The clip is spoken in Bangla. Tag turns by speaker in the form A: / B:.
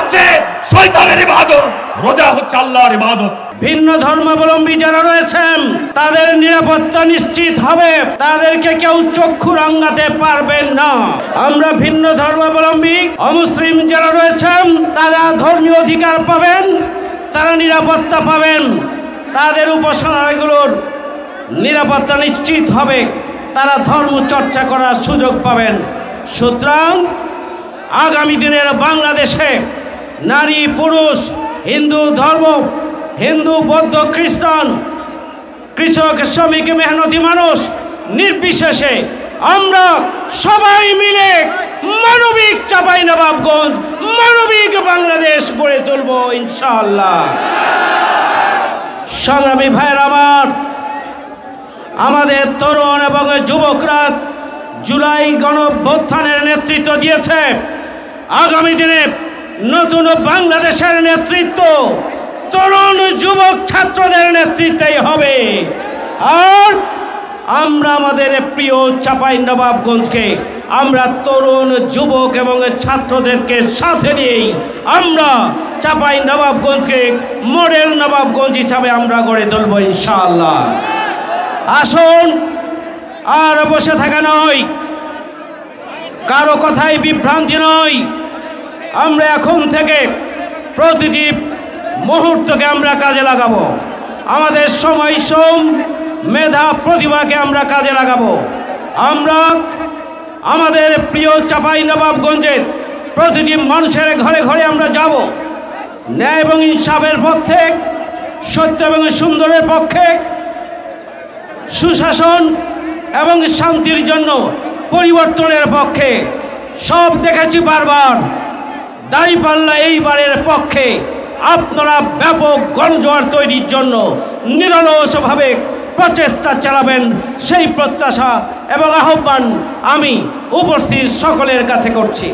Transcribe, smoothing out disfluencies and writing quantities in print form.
A: হচ্ছে শয়তানের ইবাদত, রোজা হচ্ছে আল্লাহর ইবাদত।
B: ভিন্ন ধর্মাবলম্বী যারা রয়েছেন তাদের নিরাপত্তা নিশ্চিত হবে, তাদেরকে কেউ চক্ষু রাঙাতে পারবেন না। আমরা ভিন্ন ধর্মাবলম্বী অমুসলিম যারা রয়েছেন তারা ধর্মীয় অধিকার পাবেন, তারা নিরাপত্তা পাবেন, তাদের উপাসনালয়গুলোর নিরাপত্তা নিশ্চিত হবে, তারা ধর্ম চর্চা করার সুযোগ পাবেন। সুতরাং আগামী দিনের বাংলাদেশে নারী পুরুষ, হিন্দু ধর্ম, হিন্দু বৌদ্ধ খ্রিস্টান, কৃষক শ্রমিক মেহনতি মানুষ নির্বিশেষে আমরা সবাই মিলে মানবিক চাঁপাইনবাবগঞ্জ, মানবিক বাংলাদেশ গড়ে তুলব ইনশাআল্লাহ। সংগ্রামী ভাইয়ের আমাদের তরুণ এবং যুবকরা জুলাই গণঅভ্যুত্থানের নেতৃত্ব দিয়েছে। আগামী দিনে নতুন বাংলাদেশের নেতৃত্ব তরুণ যুবক ছাত্রদের নেতৃত্বেই হবে। আর আমরা আমাদের প্রিয় চাঁপাইনবাবগঞ্জকে আমরা তরুণ যুবক এবং ছাত্রদেরকে সাথে নিয়েই আমরা চাঁপাইনবাবগঞ্জকে মডেল নবাবগঞ্জ হিসাবে আমরা গড়ে তুলব ইনশাআল্লাহ। আসুন, আর বসে থাকা নয়, কারো কথায় বিভ্রান্তি নয়। আমরা এখন থেকে প্রতিটি মুহূর্তকে আমরা কাজে লাগাবো, আমাদের সময় শ্রম মেধা প্রতিভাকে আমরা কাজে লাগাবো। আমরা আমাদের প্রিয় চাঁপাইনবাবগঞ্জের প্রতিটি মানুষের ঘরে ঘরে আমরা যাব, ন্যায় এবং ইনসাফের পক্ষে, সত্য এবং সুন্দরের পক্ষে, সুশাসন এবং শান্তির জন্য পরিবর্তনের পক্ষে। সব দেখেছি বারবার, দাঁড়িপাল্লা এইবারের পক্ষে আপনারা ব্যাপক গণজোয়ার তৈরির জন্য নিরলসভাবে প্রচেষ্টা চালাবেন, সেই প্রত্যাশা এবং আহ্বান আমি উপস্থিত সকলের কাছে করছি।